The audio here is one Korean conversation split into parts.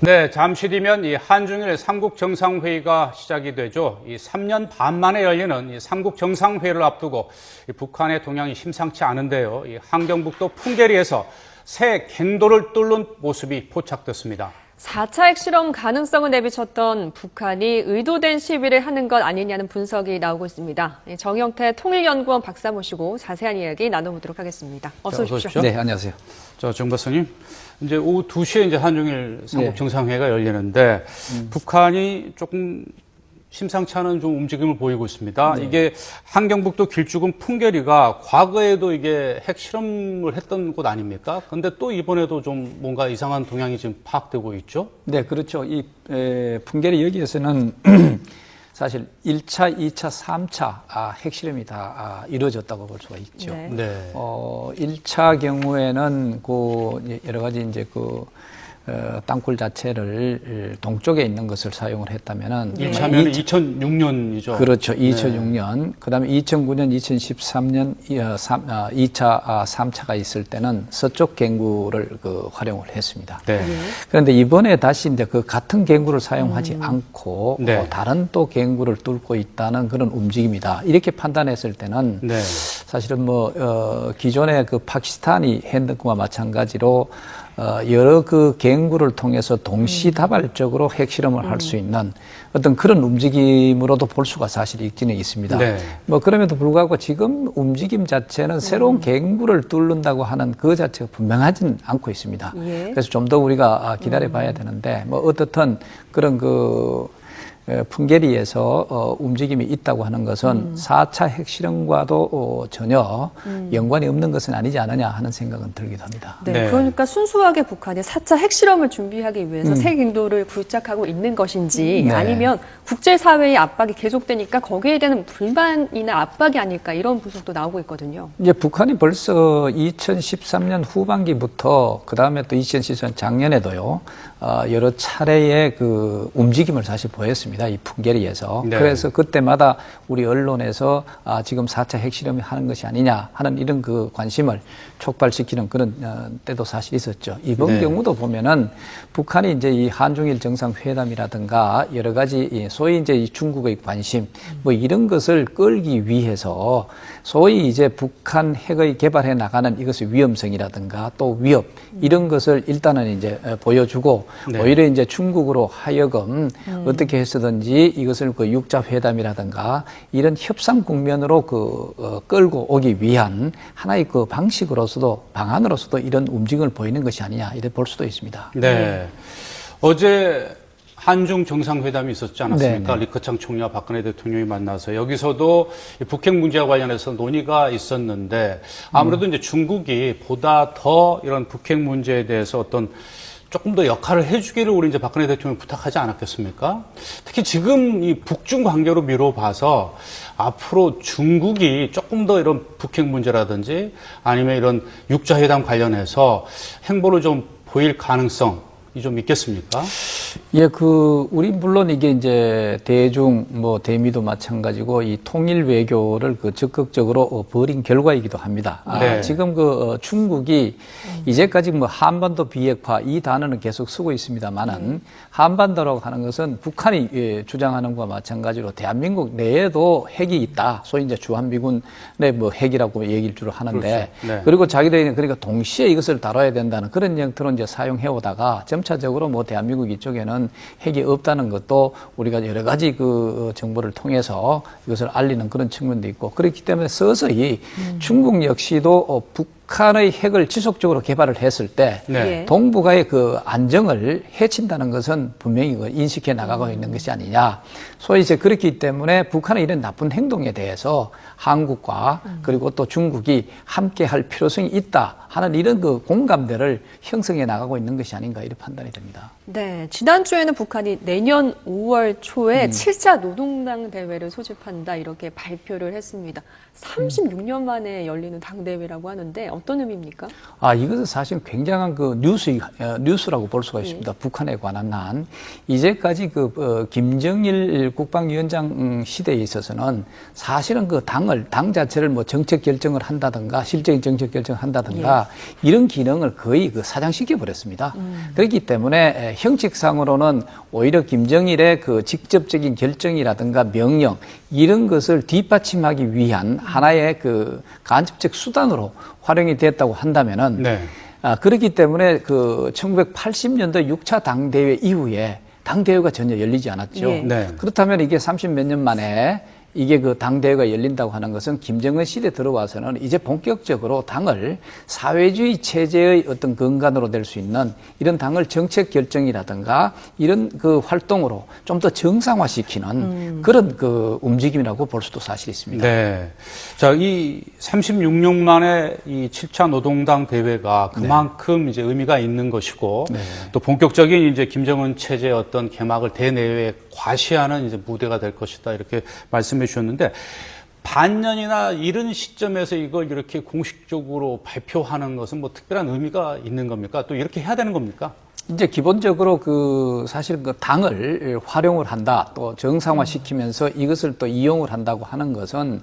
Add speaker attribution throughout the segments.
Speaker 1: 네, 잠시 뒤면 이 한중일 삼국 정상회의가 시작이 되죠. 이 3년 반 만에 열리는 이 삼국 정상회의를 앞두고 이 북한의 동향이 심상치 않은데요. 이 함경북도 풍계리에서 새 갱도를 뚫는 모습이 포착됐습니다.
Speaker 2: 4차 핵실험 가능성을 내비쳤던 북한이 의도된 시위를 하는 것 아니냐는 분석이 나오고 있습니다. 정영태 통일연구원 박사 모시고 자세한 이야기 나눠보도록 하겠습니다. 어서 오십시오.
Speaker 1: 네, 안녕하세요. 정 박사님, 이제 오후 2시에 이제 한중일 삼국 정상회의가 열리는데 북한이 조금 심상치 않은 좀 움직임을 보이고 있습니다. 이게 함경북도 길쭉은 풍계리가 과거에도 이게 핵실험을 했던 곳 아닙니까? 근데 또 이번에도 좀 뭔가 이상한 동향이 지금 파악되고 있죠?
Speaker 3: 네, 그렇죠. 이 풍계리 여기에서는 사실 1차, 2차, 3차 핵실험이 다 이루어졌다고 볼 수가 있죠.
Speaker 2: 네.
Speaker 3: 1차 경우에는 여러 가지 이제 땅굴 자체를 동쪽에 있는 것을 사용을 했다면은
Speaker 1: 1차면 2006년이죠.
Speaker 3: 그렇죠. 2006년. 그다음에 2009년, 2013년 2차, 3차가 있을 때는 서쪽 갱구를 활용을 했습니다.
Speaker 1: 네.
Speaker 3: 그런데 이번에 다시 이제 그 같은 갱구를 사용하지 않고 다른 또 갱구를 뚫고 있다는 그런 움직임이다. 이렇게 판단했을 때는 사실은 기존의 그 파키스탄이 했던 것과 마찬가지로 여러 그 갱구를 통해서 동시다발적으로 핵실험을 할 수 있는 어떤 그런 움직임으로도 볼 수가 사실 있기는 있습니다. 그럼에도 불구하고 지금 움직임 자체는 새로운 갱구를 뚫는다고 하는 그 자체가 분명하지는 않고 있습니다. 그래서 좀 더 우리가 기다려 봐야 되는데 어떻든 그런 풍계리에서 움직임이 있다고 하는 것은 4차 핵실험과도 전혀 연관이 없는 것은 아니지 않느냐 하는 생각은 들기도 합니다.
Speaker 2: 네, 그러니까 순수하게 북한이 4차 핵실험을 준비하기 위해서 새 갱도를 굴착하고 있는 것인지 아니면 국제사회의 압박이 계속되니까 거기에 대한 불만이나 압박이 아닐까 이런 분석도 나오고 있거든요.
Speaker 3: 이제 북한이 벌써 2013년 후반기부터 그다음에 또 2013년 작년에도요. 여러 차례의 그 움직임을 사실 보였습니다. 이 풍계리에서. 그래서 그때마다 우리 언론에서 지금 4차 핵실험이 하는 것이 아니냐 하는 이런 그 관심을 촉발시키는 그런 때도 사실 있었죠. 이번 경우도 보면은 북한이 이제 이 한중일 정상회담이라든가 여러 가지 소위 이제 이 중국의 관심 이런 것을 끌기 위해서 소위 이제 북한 핵의 개발해 나가는 이것의 위험성이라든가 또 위협 이런 것을 일단은 이제 보여주고 오히려 이제 중국으로 하여금 어떻게 해서든지 이것을 그 육자 회담이라든가 이런 협상 국면으로 끌고 오기 위한 하나의 그 방식으로서도 방안으로서도 이런 움직임을 보이는 것이 아니냐 이렇게 볼 수도 있습니다.
Speaker 1: 네. 어제 한중 정상회담이 있었지 않았습니까? 리커창 총리와 박근혜 대통령이 만나서 여기서도 북핵 문제와 관련해서 논의가 있었는데 아무래도 이제 중국이 보다 더 이런 북핵 문제에 대해서 어떤 조금 더 역할을 해주기를 우리 이제 박근혜 대통령이 부탁하지 않았겠습니까? 특히 지금 이 북중 관계로 미뤄봐서 앞으로 중국이 조금 더 이런 북핵 문제라든지 아니면 이런 육자회담 관련해서 행보를 좀 보일 가능성이 좀 있겠습니까?
Speaker 3: 예, 우리 물론 이게 이제 대중, 대미도 마찬가지고 이 통일 외교를 적극적으로 벌인 결과이기도 합니다. 지금 중국이 이제까지 한반도 비핵화 이 단어는 계속 쓰고 있습니다만은 한반도라고 하는 것은 북한이 주장하는 것과 마찬가지로 대한민국 내에도 핵이 있다. 소위 이제 주한미군의 핵이라고 얘기를 주로 하는데 그리고 자기들이 그러니까 동시에 이것을 다뤄야 된다는 그런 형태로 이제 사용해 오다가 점차적으로 대한민국 이쪽에는 핵이 없다는 것도 우리가 여러 가지 정보를 통해서 이것을 알리는 그런 측면도 있고 그렇기 때문에 서서히 중국 역시도 북한의 핵을 지속적으로 개발을 했을 때 동북아의 안정을 해친다는 것은 분명히 인식해 나가고 있는 것이 아니냐. 소위 이제 그렇기 때문에 북한의 이런 나쁜 행동에 대해서 한국과 그리고 또 중국이 함께 할 필요성이 있다 하는 이런 공감대를 형성해 나가고 있는 것이 아닌가 이렇게 판단이 됩니다.
Speaker 2: 네, 지난주에는 북한이 내년 5월 초에 7차 노동당 대회를 소집한다 이렇게 발표를 했습니다. 36년 만에 열리는 당대회라고 하는데 어떤 의미입니까?
Speaker 3: 이것은 사실 굉장한 그 뉴스라고 볼 수가 있습니다. 북한에 관한 한. 이제까지 김정일 국방위원장 시대에 있어서는 사실은 당 자체를 뭐 정책 결정을 한다든가, 실제인 정책 결정을 한다든가, 이런 기능을 거의 사장시켜 버렸습니다. 그렇기 때문에 형식상으로는 오히려 김정일의 그 직접적인 결정이라든가 명령, 이런 것을 뒷받침하기 위한 하나의 그 간접적 수단으로 활용이 됐다고 한다면은, 그렇기 때문에 1980년도 6차 당대회 이후에 당대회가 전혀 열리지 않았죠. 그렇다면 이게 30몇 년 만에 이게 당대회가 열린다고 하는 것은 김정은 시대 들어와서는 이제 본격적으로 당을 사회주의 체제의 어떤 근간으로 될 수 있는 이런 당을 정책 결정이라든가 이런 활동으로 좀 더 정상화시키는 그런 움직임이라고 볼 수도 사실 있습니다.
Speaker 1: 네. 자, 이 36년 만에 이 7차 노동당 대회가 그만큼 이제 의미가 있는 것이고 또 본격적인 이제 김정은 체제의 어떤 개막을 대내외에 과시하는 이제 무대가 될 것이다. 이렇게 말씀해 주셨는데 반년이나 이런 시점에서 이걸 이렇게 공식적으로 발표하는 것은 뭐 특별한 의미가 있는 겁니까? 또 이렇게 해야 되는 겁니까?
Speaker 3: 이제 기본적으로 사실 당을 활용을 한다, 또 정상화시키면서 이것을 또 이용을 한다고 하는 것은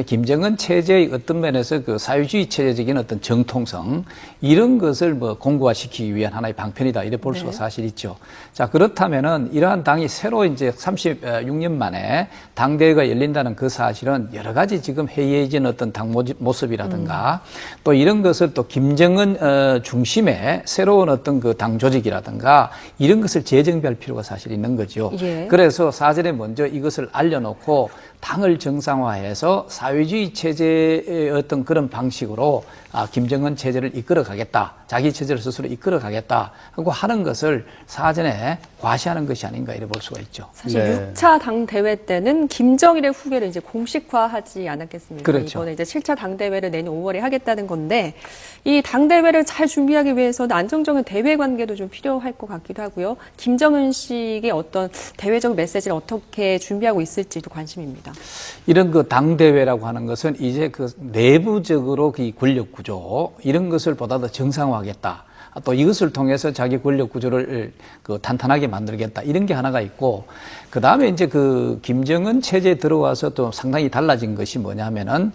Speaker 3: 김정은 체제의 어떤 면에서 사회주의 체제적인 어떤 정통성, 이런 것을 공고화시키기 위한 하나의 방편이다, 이래 볼 수가 사실 있죠. 자, 그렇다면은 이러한 당이 새로 이제 36년 만에 당대회가 열린다는 그 사실은 여러 가지 지금 해이해진 어떤 당 모습이라든가 또 이런 것을 또 김정은 중심의 새로운 어떤 당 조직이라든가 이런 것을 재정비할 필요가 사실 있는 거죠. 그래서 사전에 먼저 이것을 알려놓고 당을 정상화해서 사회주의 체제의 어떤 그런 방식으로 김정은 체제를 이끌어가겠다, 자기 체제를 스스로 이끌어가겠다 하고 하는 것을 사전에 과시하는 것이 아닌가 이래 볼 수가 있죠.
Speaker 2: 사실 6차 당대회 때는 김정일의 후계를 이제 공식화하지 않았겠습니까?
Speaker 3: 그렇죠.
Speaker 2: 이번에 이제 7차 당대회를 내년 5월에 하겠다는 건데 이 당대회를 잘 준비하기 위해서는 안정적인 대외 관계도 좀 필요할 것 같기도 하고요. 김정은 씨의 어떤 대외적 메시지를 어떻게 준비하고 있을지도 관심입니다.
Speaker 3: 이런 당대회라고 하는 것은 이제 내부적으로 이 권력 구조, 이런 것을 보다 더 정상화하겠다. 또 이것을 통해서 자기 권력 구조를 탄탄하게 만들겠다. 이런 게 하나가 있고, 그 다음에 이제 김정은 체제에 들어와서 또 상당히 달라진 것이 뭐냐면은,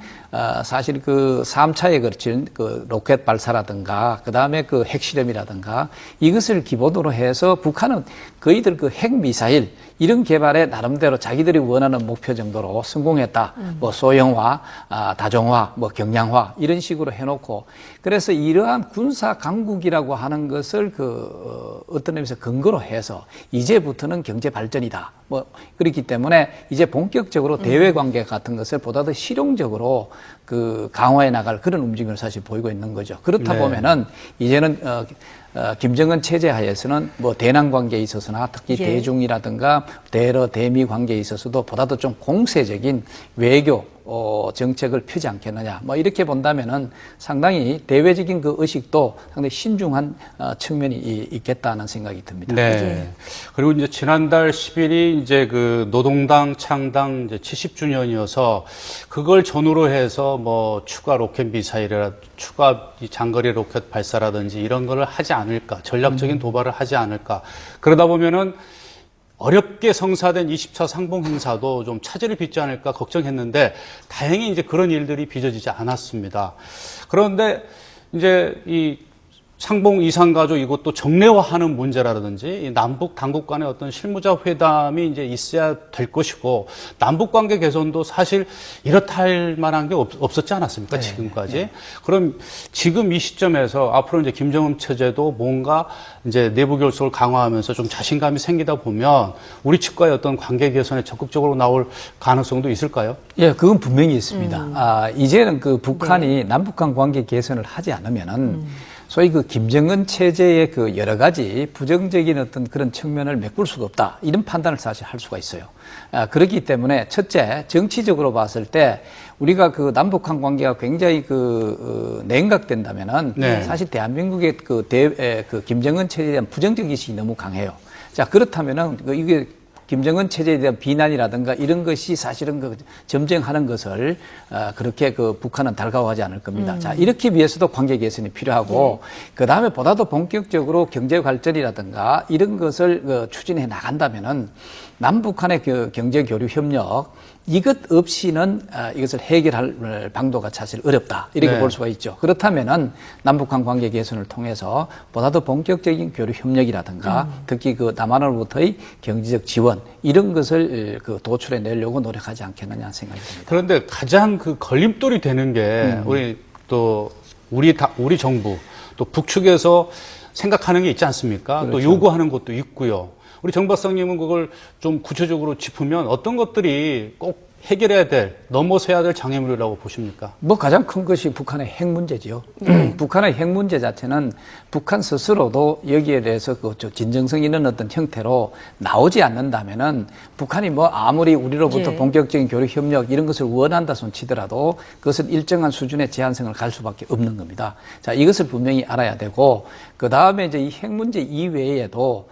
Speaker 3: 사실 3차에 걸친 로켓 발사라든가, 그 다음에 핵실험이라든가, 이것을 기본으로 해서 북한은 거의들 핵미사일, 이런 개발에 나름대로 자기들이 원하는 목표 정도로 성공했다. 소형화, 다종화, 경량화, 이런 식으로 해놓고, 그래서 이러한 군사 강국이라고 하는 것을 어떤 의미에서 근거로 해서 이제부터는 경제 발전이다. 그렇기 때문에 이제 본격적으로 대외 관계 같은 것을 보다 더 실용적으로 강화해 나갈 그런 움직임을 사실 보이고 있는 거죠. 그렇다 보면은 이제는 김정은 체제 하에서는 대남 관계에 있어서나 특히 대중이라든가 대러 대미 관계에 있어서도 보다 더 좀 공세적인 외교 정책을 펴지 않겠느냐. 이렇게 본다면은 상당히 대외적인 의식도 상당히 신중한 측면이 있겠다는 생각이 듭니다.
Speaker 1: 네. 그리고 이제 지난달 10일이 이제 노동당 창당 이제 70주년이어서 그걸 전후로 해서 추가 로켓 미사일이라 추가 장거리 로켓 발사라든지 이런 거를 하지 않을까, 전략적인 도발을 하지 않을까. 그러다 보면은 어렵게 성사된 20차 상봉 행사도 좀 차질을 빚지 않을까 걱정했는데 다행히 이제 그런 일들이 빚어지지 않았습니다. 그런데 이제 이 상봉 이산가족 이것도 정례화하는 문제라든지 이 남북 당국 간의 어떤 실무자 회담이 이제 있어야 될 것이고 남북 관계 개선도 사실 이렇다 할 만한 게 없었지 않았습니까? 지금까지. 그럼 지금 이 시점에서 앞으로 이제 김정은 체제도 뭔가 이제 내부 결속을 강화하면서 좀 자신감이 생기다 보면 우리 측과의 어떤 관계 개선에 적극적으로 나올 가능성도 있을까요?
Speaker 3: 예, 그건 분명히 있습니다. 이제는 북한이 남북 간 관계 개선을 하지 않으면은 소위 김정은 체제의 여러 가지 부정적인 어떤 그런 측면을 메꿀 수가 없다. 이런 판단을 사실 할 수가 있어요. 그렇기 때문에 첫째, 정치적으로 봤을 때 우리가 남북한 관계가 굉장히 냉각된다면은 사실 대한민국의 김정은 체제에 대한 부정적 의식이 너무 강해요. 자, 그렇다면은 이게 김정은 체제에 대한 비난이라든가 이런 것이 사실은 그 점쟁하는 것을 그렇게 그 북한은 달가워하지 않을 겁니다. 자, 이렇게 위해서도 관계 개선이 필요하고 그 다음에 보다도 본격적으로 경제 발전이라든가 이런 것을 추진해 나간다면은 남북한의 그 경제 교류 협력 이것 없이는 이것을 해결할 방도가 사실 어렵다 이렇게
Speaker 1: 네.
Speaker 3: 볼 수가 있죠. 그렇다면은 남북한 관계 개선을 통해서 보다 더 본격적인 교류 협력이라든가 특히 그 남한으로부터의 경제적 지원 이런 것을 그 도출해 내려고 노력하지 않겠느냐 생각이 듭니다.
Speaker 1: 그런데 가장 그 걸림돌이 되는 게 우리 정부 또 북측에서 생각하는 게 있지 않습니까?
Speaker 3: 그렇죠.
Speaker 1: 또 요구하는 것도 있고요. 우리 정 박사님은 그걸 좀 구체적으로 짚으면 어떤 것들이 꼭 해결해야 될, 넘어서야 될 장애물이라고 보십니까?
Speaker 3: 뭐 가장 큰 것이 북한의 핵 문제지요. 북한의 핵 문제 자체는 북한 스스로도 여기에 대해서 그 진정성 있는 어떤 형태로 나오지 않는다면은 북한이 뭐 아무리 우리로부터
Speaker 2: 예.
Speaker 3: 본격적인 교류 협력 이런 것을 원한다 손 치더라도 그것은 일정한 수준의 제한성을 갈 수밖에 없는 겁니다. 자, 이것을 분명히 알아야 되고 그 다음에 이제 이 핵 문제 이외에도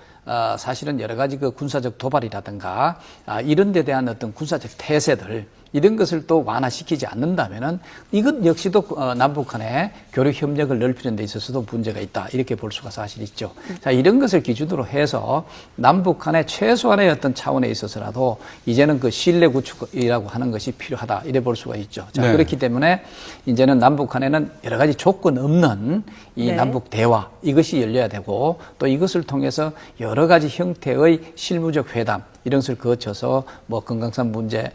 Speaker 3: 사실은 여러 가지 그 군사적 도발이라든가 이런 데 대한 어떤 군사적 태세들 이런 것을 또 완화시키지 않는다면은 이것 역시도 남북한의 교류 협력을 넓히는 데 있어서도 문제가 있다 이렇게 볼 수가 사실 있죠. 자, 이런 것을 기준으로 해서 남북한의 최소한의 어떤 차원에 있어서라도 이제는 그 신뢰 구축이라고 하는 것이 필요하다 이래 볼 수가 있죠. 자,
Speaker 1: 네.
Speaker 3: 그렇기 때문에 이제는 남북한에는 여러 가지 조건 없는 이
Speaker 2: 네.
Speaker 3: 남북 대화 이것이 열려야 되고 또 이것을 통해서 여러 가지 형태의 실무적 회담 이런 것을 거쳐서 뭐 금강산 문제,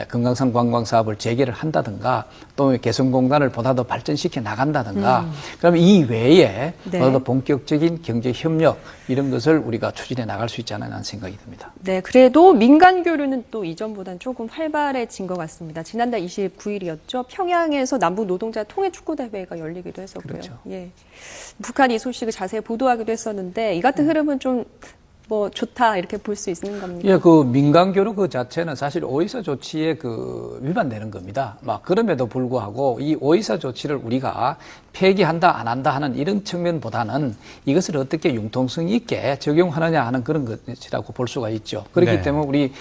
Speaker 3: 금강산 관광 사업을 재개를 한다든가 또 개성공단을 보다 더 발전시켜 나간다든가 그러면 이 외에
Speaker 2: 네.
Speaker 3: 보다 더 본격적인 경제 협력 이런 것을 우리가 추진해 나갈 수 있지 않나 하는 생각이 듭니다.
Speaker 2: 네, 그래도 민간 교류는 또 이전보다는 조금 활발해진 것 같습니다. 지난달 29일이었죠. 평양에서 남북 노동자 통일 축구 대회가 열리기도 했었고요.
Speaker 3: 그렇죠.
Speaker 2: 예, 북한이 이 소식을 자세히 보도하기도 했었는데 이 같은 흐름은 좀 뭐 좋다 이렇게 볼 수 있는 겁니까?
Speaker 3: 예, 그 민간 교류 그 자체는 사실 오이사 조치에 그 위반되는 겁니다. 막 그럼에도 불구하고 이 오이사 조치를 우리가 폐기한다 안 한다 하는 이런 측면보다는 이것을 어떻게 융통성 있게 적용하느냐 하는 그런 것이라고 볼 수가 있죠. 그렇기
Speaker 1: 네.
Speaker 3: 때문에 우리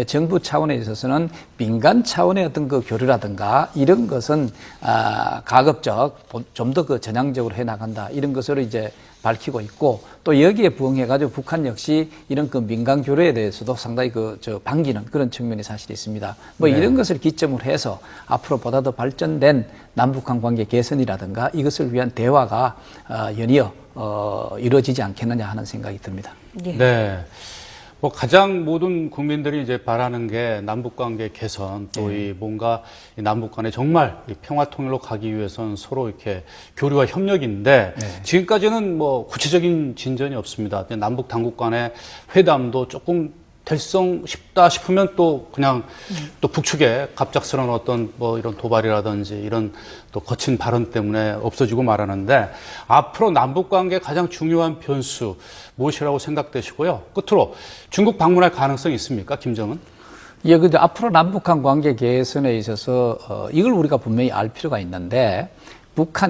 Speaker 3: 정부 차원에 있어서는 민간 차원의 어떤 그 교류라든가 이런 것은 가급적 좀 더 그 전향적으로 해 나간다 이런 것으로 이제 밝히고 있고 또 여기에 부응해가지고 북한 역시 이런 그 민간 교류에 대해서도 상당히 반기는 그런 측면이 사실 있습니다. 뭐
Speaker 1: 네.
Speaker 3: 이런 것을 기점으로 해서 앞으로 보다 더 발전된 남북한 관계 개선이라든가 이것을 위한 대화가 연이어 이루어지지 않겠느냐 하는 생각이 듭니다.
Speaker 2: 예.
Speaker 1: 네. 뭐 가장 모든 국민들이 이제 바라는 게 남북 관계 개선 또 이 뭔가 이 남북 간에 정말 이 평화 통일로 가기 위해서는 서로 이렇게 교류와 협력인데
Speaker 3: 네.
Speaker 1: 지금까지는 뭐 구체적인 진전이 없습니다. 남북 당국 간의 회담도 조금 달성 쉽다 싶으면 또 그냥 또 북측의 갑작스러운 어떤 뭐 이런 도발이라든지 이런 또 거친 발언 때문에 없어지고 말하는데 앞으로 남북 관계 가장 중요한 변수 무엇이라고 생각되시고요? 끝으로 중국 방문할 가능성이 있습니까? 김정은?
Speaker 3: 예, 근데 앞으로 남북한 관계 개선에 있어서 이걸 우리가 분명히 알 필요가 있는데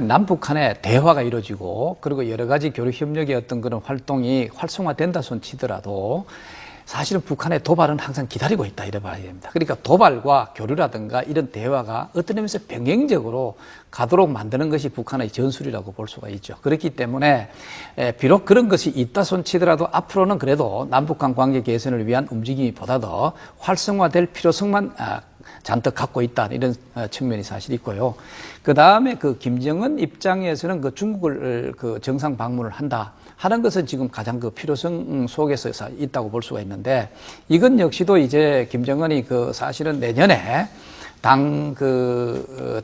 Speaker 3: 남북한의 대화가 이루어지고 그리고 여러 가지 교류 협력의 어떤 그런 활동이 활성화된다 손 치더라도 사실은 북한의 도발은 항상 기다리고 있다 이래 봐야 됩니다. 그러니까 도발과 교류라든가 이런 대화가 어떤 의미에서 병행적으로 가도록 만드는 것이 북한의 전술이라고 볼 수가 있죠. 그렇기 때문에 비록 그런 것이 있다 손 치더라도 앞으로는 그래도 남북한 관계 개선을 위한 움직임이 보다 더 활성화될 필요성만 잔뜩 갖고 있다 이런 측면이 사실 있고요. 그 다음에 그 김정은 입장에서는 그 중국을 그 정상 방문을 한다 하는 것은 지금 가장 그 필요성 속에서 있다고 볼 수가 있는데 이건 역시도 이제 김정은이 그 사실은 내년에 당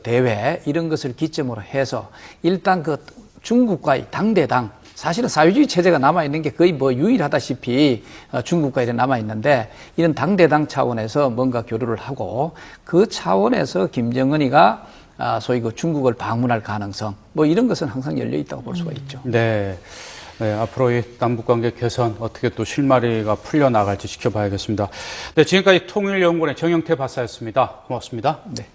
Speaker 3: 대회 이런 것을 기점으로 해서 일단 그 중국과의 당대당 사실은 사회주의 체제가 남아있는 게 거의 뭐 유일하다시피 중국과 이렇게 남아있는데 이런 당대당 차원에서 뭔가 교류를 하고 그 차원에서 김정은이가 소위 그 중국을 방문할 가능성 뭐 이런 것은 항상 열려 있다고 볼 수가 있죠.
Speaker 1: 네. 네, 앞으로의 남북관계 개선 어떻게 또 실마리가 풀려나갈지 지켜봐야겠습니다. 네, 지금까지 통일연구원의 정영태 박사였습니다. 고맙습니다.
Speaker 3: 네.